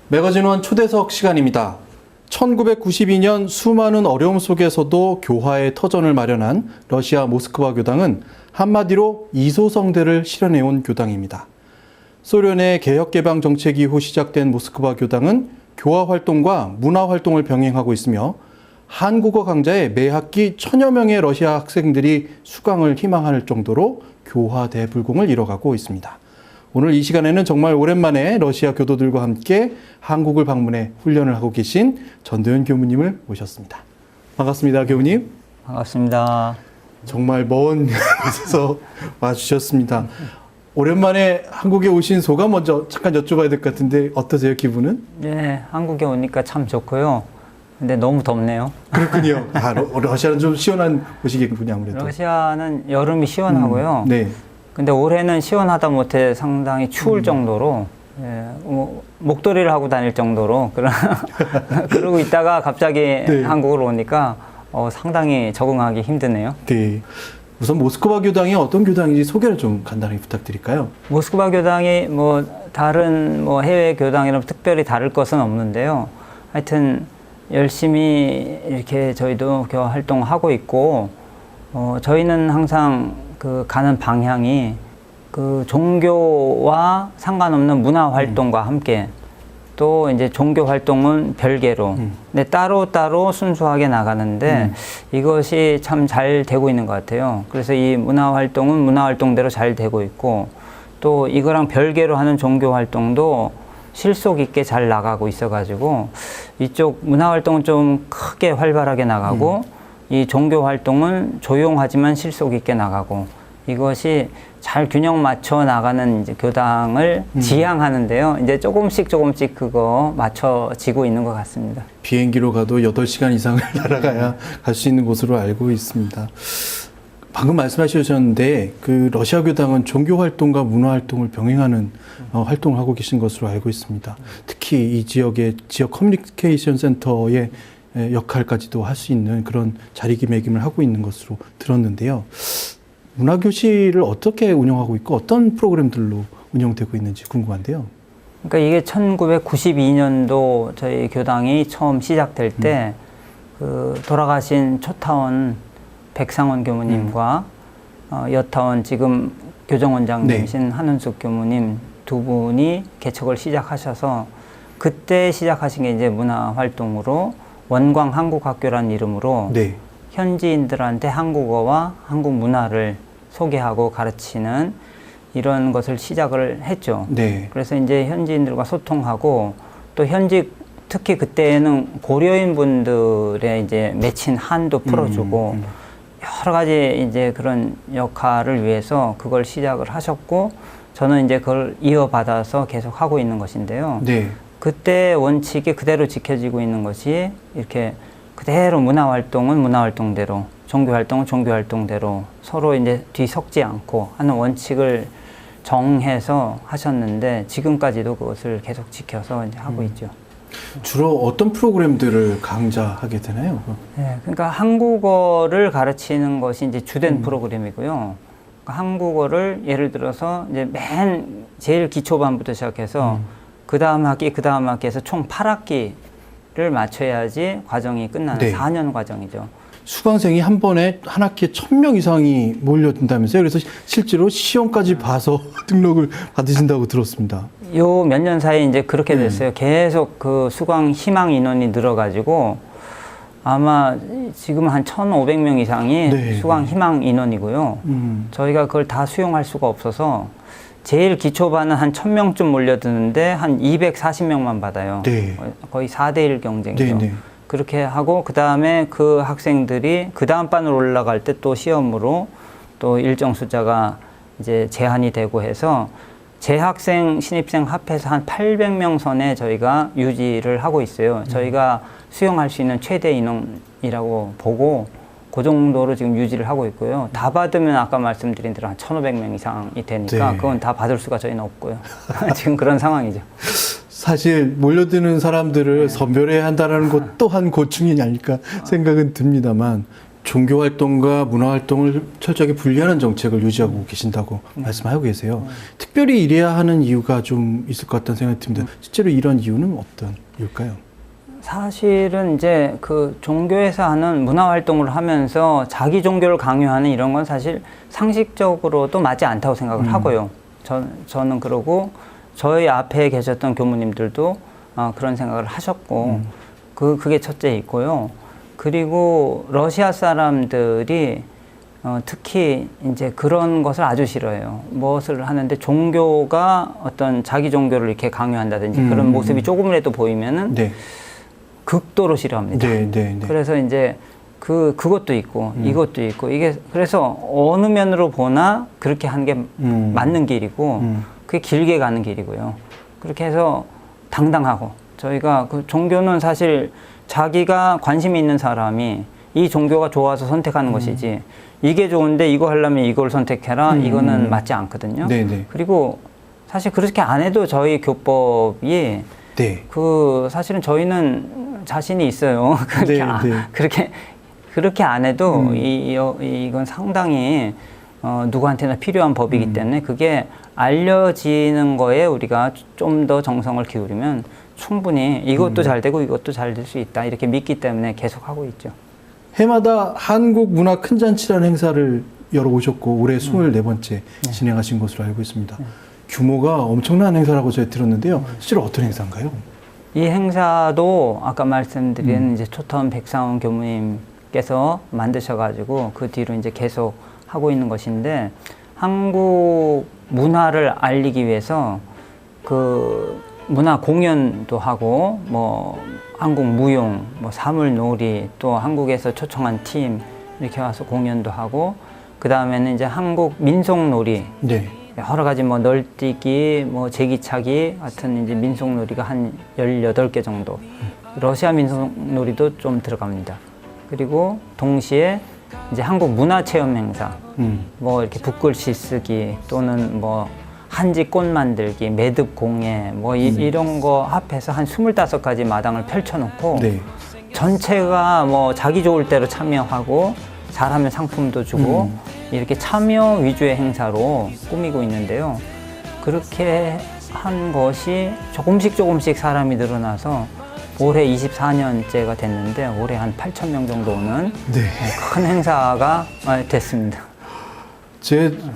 매거진원 초대석 시간입니다. 1992년 수많은 어려움 속에서도 교화의 터전을 마련한 러시아 모스크바 교당은 한마디로 이소성대를 실현해온 교당입니다. 소련의 개혁개방 정책 이후 시작된 모스크바 교당은 교화 활동과 문화 활동을 병행하고 있으며 한국어 강좌에 매 학기 1000여 명의 러시아 학생들이 수강을 희망할 정도로 교화 대불공을 이뤄가고 있습니다. 오늘 이 시간에는 정말 오랜만에 러시아 교도들과 함께 한국을 방문해 훈련을 하고 계신 전도연 교무님을 모셨습니다. 반갑습니다, 교무님. 반갑습니다. 정말 먼 곳에서 와주셨습니다. 오랜만에 한국에 오신 소감 먼저 잠깐 여쭤봐야 될 것 같은데 어떠세요, 기분은? 네, 한국에 오니까 참 좋고요. 근데 너무 덥네요. 그렇군요. 러시아는 좀 시원한 곳이겠군요, 아무래도. 러시아는 여름이 시원하고요. 네. 근데 올해는 시원하다 못해 상당히 추울 정도로, 목도리를 하고 다닐 정도로, 그러고 있다가 갑자기 네. 한국으로 오니까 상당히 적응하기 힘드네요. 네. 우선 모스크바 교당이 어떤 교당인지 소개를 좀 간단히 부탁드릴까요? 모스크바 교당이 다른 해외 교당이랑 특별히 다를 것은 없는데요. 하여튼 열심히 이렇게 저희도 교화 활동하고 있고, 저희는 항상 가는 방향이 종교와 상관없는 문화 활동과 함께 또 이제 종교 활동은 별개로 근데 따로따로 순수하게 나가는데 이것이 참 잘 되고 있는 것 같아요. 그래서 이 문화 활동은 문화 활동대로 잘 되고 있고 또 이거랑 별개로 하는 종교 활동도 실속 있게 잘 나가고 있어 가지고 이쪽 문화 활동은 좀 크게 활발하게 나가고 이 종교 활동은 조용하지만 실속 있게 나가고 이것이 잘 균형 맞춰 나가는 이제 교당을 지향하는데요. 이제 조금씩 그거 맞춰지고 있는 것 같습니다. 비행기로 가도 8시간 이상을 날아가야 갈 수 있는 곳으로 알고 있습니다. 방금 말씀하셨는데 러시아 교당은 종교 활동과 문화 활동을 병행하는 활동을 하고 계신 것으로 알고 있습니다. 특히 이 지역의 지역 커뮤니케이션 센터의 역할까지도 할 수 있는 그런 자리매김을 하고 있는 것으로 들었는데요. 문화교실을 어떻게 운영하고 있고 어떤 프로그램들로 운영되고 있는지 궁금한데요. 그러니까 이게 1992년도 저희 교당이 처음 시작될 때 돌아가신 초타원 백상원 교무님과 여타원 지금 교정원장님이신 한은숙 교무님 두 분이 개척을 시작하셔서 그때 시작하신 게 이제 문화활동으로 원광 한국학교라는 이름으로 현지인들한테 한국어와 한국 문화를 소개하고 가르치는 이런 것을 시작을 했죠. 그래서 이제 현지인들과 소통하고 또 특히 그때는 고려인 분들의 이제 맺힌 한도 풀어주고 여러 가지 이제 그런 역할을 위해서 그걸 시작을 하셨고 저는 이제 그걸 이어받아서 계속 하고 있는 것인데요. 그때 원칙이 그대로 지켜지고 있는 것이 이렇게 그대로 문화활동은 문화활동대로, 종교활동은 종교활동대로 서로 이제 뒤섞지 않고 하는 원칙을 정해서 하셨는데 지금까지도 그것을 계속 지켜서 이제 하고 있죠. 주로 어떤 프로그램들을 강좌하게 되나요? 네, 그러니까 한국어를 가르치는 것이 이제 주된 프로그램이고요. 그러니까 한국어를 예를 들어서 이제 제일 기초반부터 시작해서 그 다음 학기에서 총 8학기를 맞춰야지 과정이 끝나는 4년 과정이죠. 수강생이 한 번에 한 학기에 1000명 이상이 몰려든다면서요? 그래서 실제로 시험까지 봐서 등록을 받으신다고 들었습니다. 요 몇 년 사이에 이제 그렇게 됐어요. 계속 수강 희망 인원이 늘어가지고 아마 지금 한 1500명 이상이 수강 희망 인원이고요. 저희가 그걸 다 수용할 수가 없어서 제일 기초반은 한 1000명쯤 몰려드는데 한 240명만 받아요. 거의 4대1 경쟁이죠. 그렇게 하고 그 다음에 그 학생들이 그 다음 반으로 올라갈 때 또 시험으로 또 일정 숫자가 이제 제한이 되고 해서 재학생, 신입생 합해서 한 800명 선에 저희가 유지를 하고 있어요. 저희가 수용할 수 있는 최대 인원이라고 보고 그 정도로 지금 유지를 하고 있고요. 다 받으면 아까 말씀드린 대로 한 1500명 이상이 되니까 그건 다 받을 수가 저희는 없고요. 지금 그런 상황이죠. 사실 몰려드는 사람들을 선별해야 한다는 것 또한 고충이 아닐까 생각은 듭니다만 종교 활동과 문화 활동을 철저하게 분리하는 정책을 유지하고 계신다고 말씀하고 계세요. 특별히 이래야 하는 이유가 좀 있을 것 같다는 생각이 듭니다. 실제로 이런 이유는 어떤 이유일까요? 사실은 이제 그 종교에서 하는 문화 활동을 하면서 자기 종교를 강요하는 이런 건 사실 상식적으로도 맞지 않다고 생각을 하고요. 저는 그러고 저희 앞에 계셨던 교무님들도 그런 생각을 하셨고 그게 첫째 있고요. 그리고 러시아 사람들이 특히 이제 그런 것을 아주 싫어해요. 무엇을 하는데 종교가 어떤 자기 종교를 이렇게 강요한다든지 그런 모습이 조금이라도 보이면은 네. 극도로 싫어합니다. 네, 네, 네. 그래서 이제 그것도 있고 이것도 있고 이게 그래서 어느 면으로 보나 그렇게 하는 게 맞는 길이고 그게 길게 가는 길이고요. 그렇게 해서 당당하고 저희가 그 종교는 사실 자기가 관심이 있는 사람이 이 종교가 좋아서 선택하는 것이지 이게 좋은데 이거 하려면 이걸 선택해라 이거는 맞지 않거든요. 네, 네. 그리고 사실 그렇게 안 해도 저희 교법이 네. 사실은 저희는 자신이 있어요. 그렇게 네, 네. 그렇게 안 해도 이건 상당히 누구한테나 필요한 법이기 때문에 그게 알려지는 거에 우리가 좀 더 정성을 기울이면 충분히 이것도 잘 되고 이것도 잘 될 수 있다 이렇게 믿기 때문에 계속 하고 있죠. 해마다 한국 문화 큰 잔치라는 행사를 열어오셨고 올해 24번째 진행하신 것으로 알고 있습니다. 규모가 엄청난 행사라고 제가 들었는데요. 실제로 어떤 행사인가요? 이 행사도 아까 말씀드린 이제 초타운 백상원 교무님께서 만드셔가지고 그 뒤로 이제 계속 하고 있는 것인데 한국 문화를 알리기 위해서 그 문화 공연도 하고 뭐 한국 무용, 뭐 사물놀이 또 한국에서 초청한 팀 이렇게 와서 공연도 하고 그 다음에는 이제 한국 민속놀이 네. 여러 가지 뭐 널뛰기, 뭐 제기차기 같은 이제 민속놀이가 한 18개 정도. 러시아 민속놀이도 좀 들어갑니다. 그리고 동시에 이제 한국 문화체험 행사, 뭐 이렇게 붓글씨 쓰기 또는 뭐 한지 꽃 만들기, 매듭 공예, 뭐 이런 거 합해서 한 25가지 마당을 펼쳐놓고 네. 전체가 뭐 자기 좋을 대로 참여하고 잘하면 상품도 주고 이렇게 참여 위주의 행사로 꾸미고 있는데요. 그렇게 한 것이 조금씩 사람이 늘어나서 올해 24년째가 됐는데 올해 한 8,000명 정도 오는 네. 큰 행사가 됐습니다.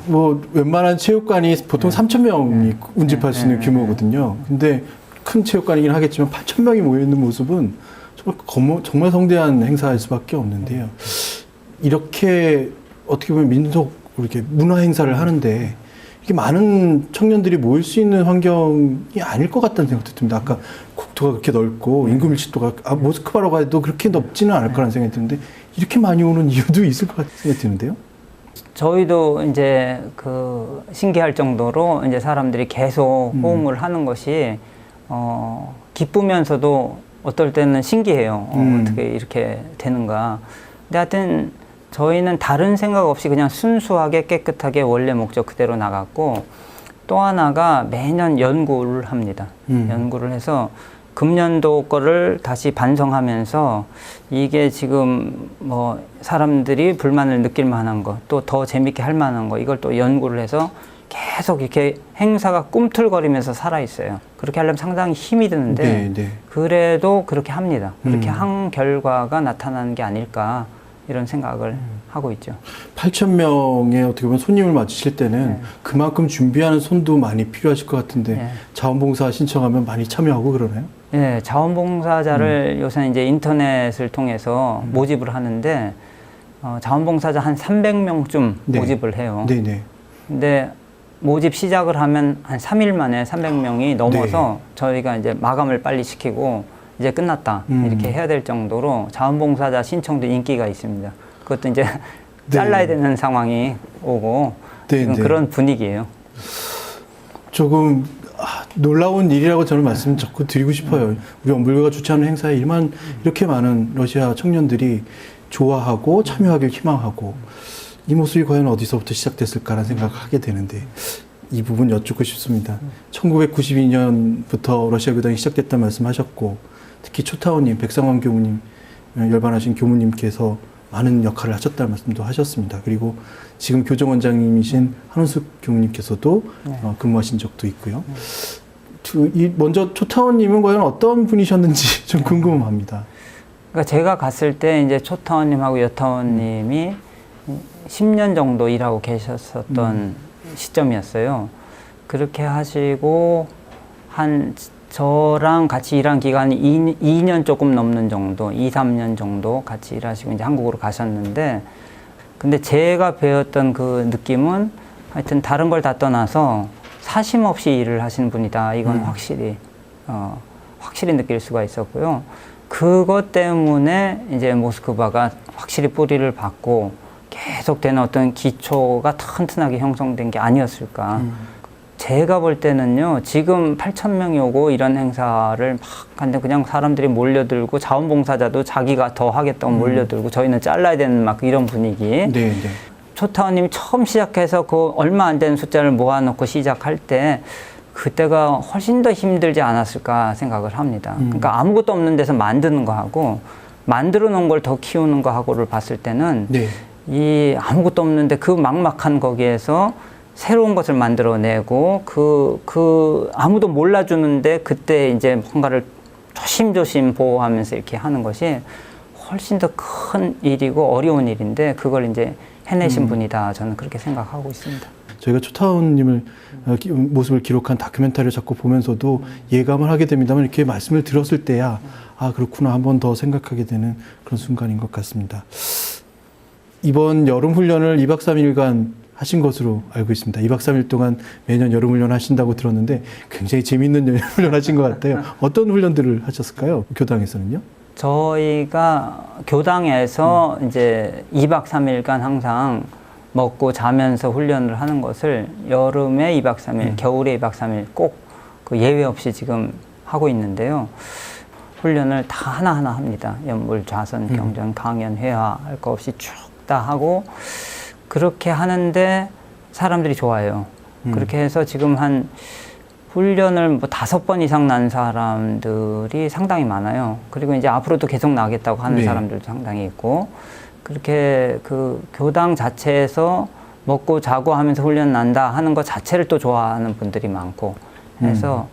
뭐 웬만한 체육관이 보통 3,000명이 운집할 수 있는 규모거든요. 근데 큰 체육관이긴 하겠지만 8,000명이 모여 있는 모습은 정말 성대한 행사일 수밖에 없는데요. 이렇게 어떻게 보면 이렇게 문화 행사를 하는데 이게 많은 청년들이 모일 수 있는 환경이 아닐 것 같다는 생각도 듭니다. 아까 국토가 그렇게 넓고 인구 밀집도가 모스크바로 가도 그렇게 넓지는 않을 거라는 생각이 드는데 이렇게 많이 오는 이유도 있을 것 같은 생각이 드는데요. 저희도 이제 그 신기할 정도로 이제 사람들이 계속 호응을 하는 것이 기쁘면서도 어떨 때는 신기해요. 어떻게 이렇게 되는가. 근데 하여튼 저희는 다른 생각 없이 그냥 순수하게 깨끗하게 원래 목적 그대로 나갔고 또 하나가 매년 연구를 합니다. 연구를 해서 금년도 거를 다시 반성하면서 이게 지금 뭐 사람들이 불만을 느낄 만한 거 또 더 재밌게 할 만한 거 이걸 또 연구를 해서 계속 이렇게 행사가 꿈틀거리면서 살아있어요. 그렇게 하려면 상당히 힘이 드는데 네, 네. 그래도 그렇게 합니다. 그렇게 한 결과가 나타나는 게 아닐까 이런 생각을 하고 있죠. 8,000명의 어떻게 보면 손님을 맞으실 때는 그만큼 준비하는 손도 많이 필요하실 것 같은데 자원봉사 신청하면 많이 참여하고 그러나요? 네, 자원봉사자를 요새 이제 인터넷을 통해서 모집을 하는데 자원봉사자 한 300명쯤 네. 모집을 해요. 네네. 근데 모집 시작을 하면 한 3일 만에 300명이 넘어서 저희가 이제 마감을 빨리 시키고 이제 끝났다 이렇게 해야 될 정도로 자원봉사자 신청도 인기가 있습니다. 그것도 이제 잘라야 되는 상황이 오고 지금 그런 분위기예요. 조금 놀라운 일이라고 저는 말씀 자꾸 드리고 싶어요. 우리 엄불교가 주최하는 행사에 이렇게 많은 러시아 청년들이 좋아하고 참여하길 희망하고 이 모습이 과연 어디서부터 시작됐을까라는 생각을 하게 되는데 이 부분 여쭙고 싶습니다. 1992년부터 러시아 교당이 시작됐다는 말씀하셨고 특히 초타오님, 백상원 교무님, 열반하신 교무님께서 많은 역할을 하셨다는 말씀도 하셨습니다. 그리고 지금 교정원장님이신 한원숙 교무님께서도 근무하신 적도 있고요. 먼저 초타원님은 과연 어떤 분이셨는지 좀 궁금합니다. 그러니까 제가 갔을 때 이제 초타원님하고 여타원님이 10년 정도 일하고 계셨었던 시점이었어요. 그렇게 하시고 저랑 같이 일한 기간이 2년 조금 넘는 정도, 2, 3년 정도 같이 일하시고 이제 한국으로 가셨는데, 근데 제가 배웠던 그 느낌은 하여튼 다른 걸 다 떠나서 사심 없이 일을 하시는 분이다. 이건 확실히 느낄 수가 있었고요. 그것 때문에 이제 모스크바가 확실히 뿌리를 받고 계속되는 어떤 기초가 튼튼하게 형성된 게 아니었을까. 제가 볼 때는요, 지금 8,000명이 오고 이런 행사를 막 하는데 그냥 사람들이 몰려들고 자원봉사자도 자기가 더 하겠다고 몰려들고 저희는 잘라야 되는 막 이런 분위기. 네. 초타원님이 처음 시작해서 그 얼마 안 되는 숫자를 모아놓고 시작할 때 그때가 훨씬 더 힘들지 않았을까 생각을 합니다. 그러니까 아무것도 없는 데서 만드는 거하고 만들어 놓은 걸 더 키우는 거하고를 봤을 때는 이 아무것도 없는데 그 막막한 거기에서 새로운 것을 만들어내고 아무도 몰라주는데 그때 이제 뭔가를 조심조심 보호하면서 이렇게 하는 것이 훨씬 더 큰 일이고 어려운 일인데 그걸 이제 해내신 분이다. 저는 그렇게 생각하고 있습니다. 저희가 초타원님을 모습을 기록한 다큐멘터리를 자꾸 보면서도 예감을 하게 됩니다만 이렇게 말씀을 들었을 때야 그렇구나 한 번 더 생각하게 되는 그런 순간인 것 같습니다. 이번 여름 훈련을 2박 3일간 하신 것으로 알고 있습니다. 2박 3일 동안 매년 여름 훈련 하신다고 들었는데 굉장히 재미있는 여름 훈련 하신 것 같아요. 어떤 훈련들을 하셨을까요? 교당에서는요? 저희가 교당에서 이제 2박 3일간 항상 먹고 자면서 훈련을 하는 것을 여름에 2박 3일, 겨울에 2박 3일 꼭 그 예외 없이 지금 하고 있는데요. 훈련을 다 하나하나 합니다. 연물, 좌선, 경전, 강연, 회화 할 거 없이 쭉 다 하고 그렇게 하는데 사람들이 좋아해요. 그렇게 해서 지금 한 훈련을 뭐 5번 이상 난 사람들이 상당히 많아요. 그리고 이제 앞으로도 계속 나겠다고 하는 사람들도 상당히 있고, 그렇게 그 교당 자체에서 먹고 자고 하면서 훈련 난다 하는 것 자체를 또 좋아하는 분들이 많고 해서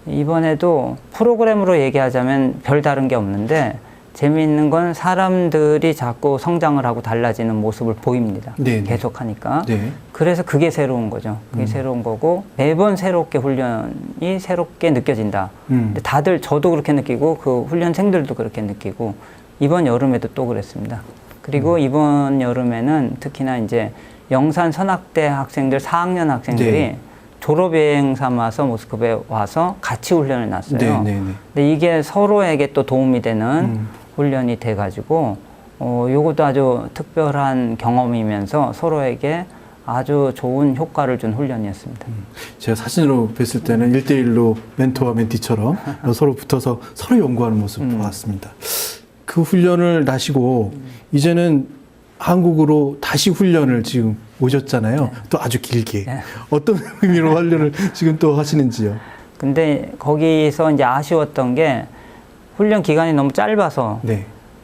이번에도 프로그램으로 얘기하자면 별다른 게 없는데 재미있는 건 사람들이 자꾸 성장을 하고 달라지는 모습을 보입니다. 계속 하니까. 그래서 그게 새로운 거죠. 그게 새로운 거고 매번 새롭게 훈련이 새롭게 느껴진다. 근데 다들 저도 그렇게 느끼고 그 훈련생들도 그렇게 느끼고 이번 여름에도 또 그랬습니다. 그리고 이번 여름에는 특히나 이제 영산 선악대 학생들 4학년 학생들이 졸업여행 삼아서 모스크바에 와서 같이 훈련을 났어요. 근데 이게 서로에게 또 도움이 되는 훈련이 돼가지고 요것도 아주 특별한 경험이면서 서로에게 아주 좋은 효과를 준 훈련이었습니다. 제가 사진으로 뵀을 때는 1대1로 멘토와 멘티처럼 서로 붙어서 서로 연구하는 모습 보았습니다. 그 훈련을 나시고 이제는 한국으로 다시 훈련을 지금 오셨잖아요. 또 아주 길게. 어떤 의미로 훈련을 지금 또 하시는지요? 근데 거기서 이제 아쉬웠던 게 훈련 기간이 너무 짧아서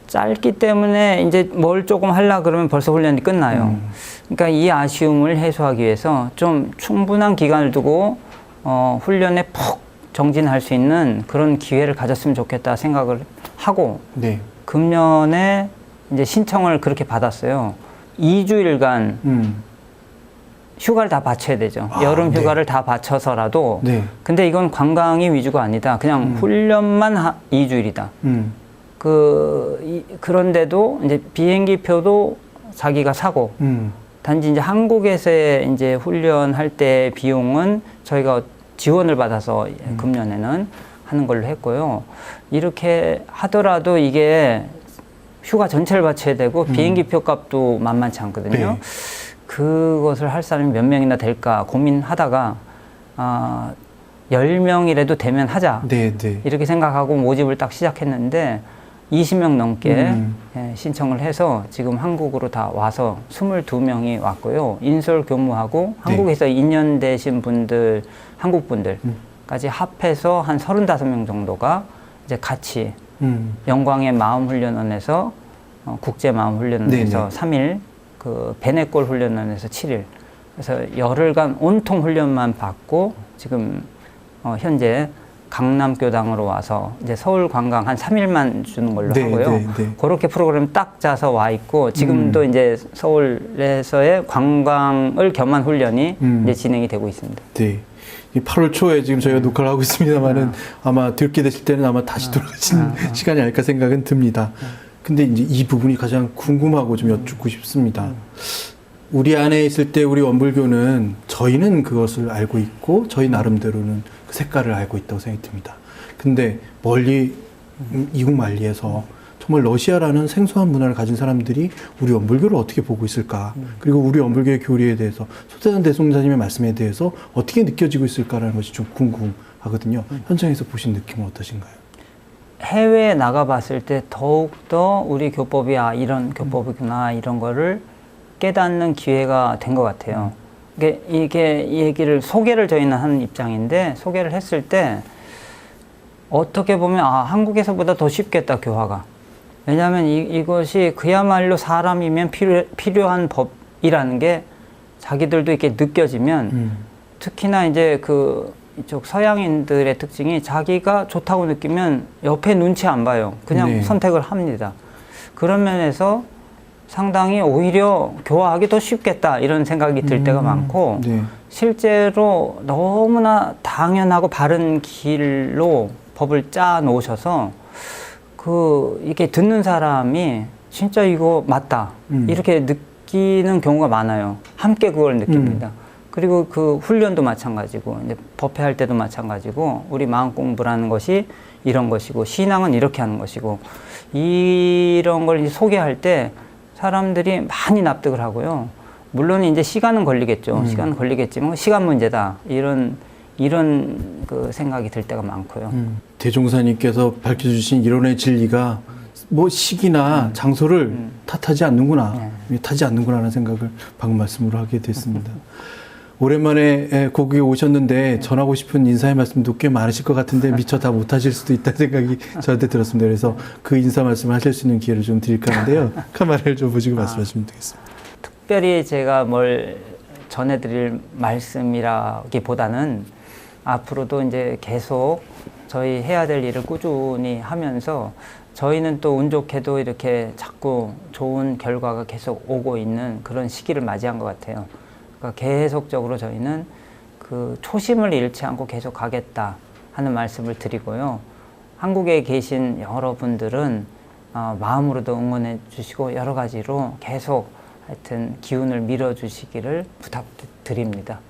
짧기 때문에 이제 뭘 조금 하려고 그러면 벌써 훈련이 끝나요. 그러니까 이 아쉬움을 해소하기 위해서 좀 충분한 기간을 두고 훈련에 푹 정진할 수 있는 그런 기회를 가졌으면 좋겠다 생각을 하고 금년에 이제 신청을 그렇게 받았어요. 2주일간 휴가를 다 바쳐야 되죠. 여름 휴가를 다 바쳐서라도. 근데 이건 관광이 위주가 아니다. 그냥 훈련만 2주일이다. 그런데도 이제 비행기 표도 자기가 사고. 단지 이제 한국에서의 이제 훈련할 때 비용은 저희가 지원을 받아서 금년에는 하는 걸로 했고요. 이렇게 하더라도 이게 휴가 전체를 바쳐야 되고 비행기 표 값도 만만치 않거든요. 그것을 할 사람이 몇 명이나 될까 고민하다가 10명이라도 되면 하자 이렇게 생각하고 모집을 딱 시작했는데 20명 넘게 신청을 해서 지금 한국으로 다 와서 22명이 왔고요. 인솔 교무하고 한국에서 2년 되신 분들, 한국 분들까지 합해서 한 35명 정도가 이제 같이 영광의 마음훈련원에서 국제마음훈련원에서 네네. 3일, 그 베네골 훈련원에서 7일. 그래서 열흘간 온통 훈련만 받고 지금 현재 강남교당으로 와서 이제 서울 관광 한 3일만 주는 걸로 네, 하고요. 네, 네. 그렇게 프로그램 딱 짜서 와 있고 지금도 이제 서울에서의 관광을 겸한 훈련이 이제 진행이 되고 있습니다. 네. 이 8월 초에 지금 저희가 녹화를 하고 있습니다만은 아마 듣게 되실 때는 아마 다시 돌아가신 시간이 아닐까 생각은 듭니다. 근데 이제 이 부분이 가장 궁금하고 좀 여쭙고 싶습니다. 우리 안에 있을 때 우리 원불교는 저희는 그것을 알고 있고 저희 나름대로는 그 색깔을 알고 있다고 생각이 듭니다. 근데 멀리 이국 만리에서 정말 러시아라는 생소한 문화를 가진 사람들이 우리 원불교를 어떻게 보고 있을까? 그리고 우리 원불교의 교리에 대해서 소태단 대송자님의 말씀에 대해서 어떻게 느껴지고 있을까라는 것이 좀 궁금하거든요. 현장에서 보신 느낌은 어떠신가요? 해외에 나가봤을 때 더욱더 우리 교법이 이런 교법이구나 이런 거를 깨닫는 기회가 된 것 같아요. 이게 이 얘기를 소개를 저희는 하는 입장인데 소개를 했을 때 어떻게 보면 한국에서보다 더 쉽겠다 교화가. 왜냐하면 이것이 그야말로 사람이면 필요한 법이라는 게 자기들도 이렇게 느껴지면 특히나 이제 이쪽 서양인들의 특징이 자기가 좋다고 느끼면 옆에 눈치 안 봐요. 그냥 네. 선택을 합니다. 그런 면에서 상당히 오히려 교화하기 더 쉽겠다 이런 생각이 들 때가 많고 네. 실제로 너무나 당연하고 바른 길로 법을 짜 놓으셔서 이게 듣는 사람이 진짜 이거 맞다 이렇게 느끼는 경우가 많아요. 함께 그걸 느낍니다. 그리고 그 훈련도 마찬가지고 이제 법회할 때도 마찬가지고 우리 마음 공부라는 것이 이런 것이고 신앙은 이렇게 하는 것이고 이런 걸 이제 소개할 때 사람들이 많이 납득을 하고요. 물론 이제 시간은 걸리겠죠. 시간은 걸리겠지만 시간 문제다. 이런 그 생각이 들 때가 많고요. 대종사님께서 밝혀주신 이론의 진리가 뭐 시기나 장소를 탓하지 않는구나, 타지 않는구나 하는 생각을 방금 말씀으로 하게 됐습니다. 오랜만에 고국에 오셨는데 전하고 싶은 인사의 말씀도 꽤 많으실 것 같은데 미처 다 못하실 수도 있다는 생각이 저한테 들었습니다. 그래서 그 인사 말씀을 하실 수 있는 기회를 좀 드릴까 하는데요. 카메라를 좀 보시고 말씀하시면 되겠습니다. 특별히 제가 뭘 전해드릴 말씀이라기보다는 앞으로도 이제 계속 저희 해야 될 일을 꾸준히 하면서 저희는 또 운 좋게도 이렇게 자꾸 좋은 결과가 계속 오고 있는 그런 시기를 맞이한 것 같아요. 그러니까 계속적으로 저희는 그 초심을 잃지 않고 계속 가겠다 하는 말씀을 드리고요. 한국에 계신 여러분들은 마음으로도 응원해 주시고 여러 가지로 계속 하여튼 기운을 밀어주시기를 부탁드립니다.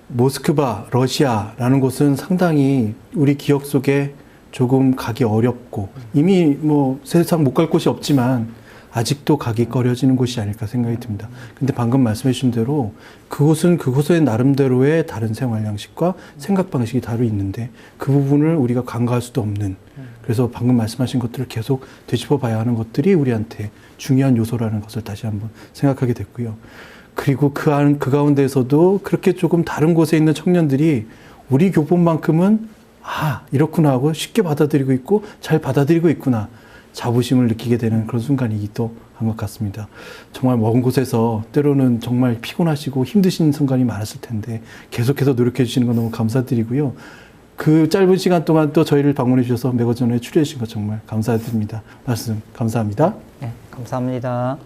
모스크바, 러시아라는 곳은 상당히 우리 기억 속에 조금 가기 어렵고 이미 뭐 세상 못 갈 곳이 없지만 아직도 가기 꺼려지는 곳이 아닐까 생각이 듭니다. 근데 방금 말씀해 주신 대로 그곳은 그곳의 나름대로의 다른 생활 양식과 생각 방식이 다르 있는데 그 부분을 우리가 간과할 수도 없는 그래서 방금 말씀하신 것들을 계속 되짚어 봐야 하는 것들이 우리한테 중요한 요소라는 것을 다시 한번 생각하게 됐고요. 그리고 그 가운데에서도 그렇게 조금 다른 곳에 있는 청년들이 우리 교법만큼은 이렇구나 하고 쉽게 받아들이고 있고 잘 받아들이고 있구나. 자부심을 느끼게 되는 그런 순간이기도 한 것 같습니다. 정말 먼 곳에서 때로는 정말 피곤하시고 힘드신 순간이 많았을 텐데 계속해서 노력해 주시는 거 너무 감사드리고요. 그 짧은 시간 동안 또 저희를 방문해 주셔서 매거전에 출연해 주신 거 정말 감사드립니다. 말씀 감사합니다. 네, 감사합니다.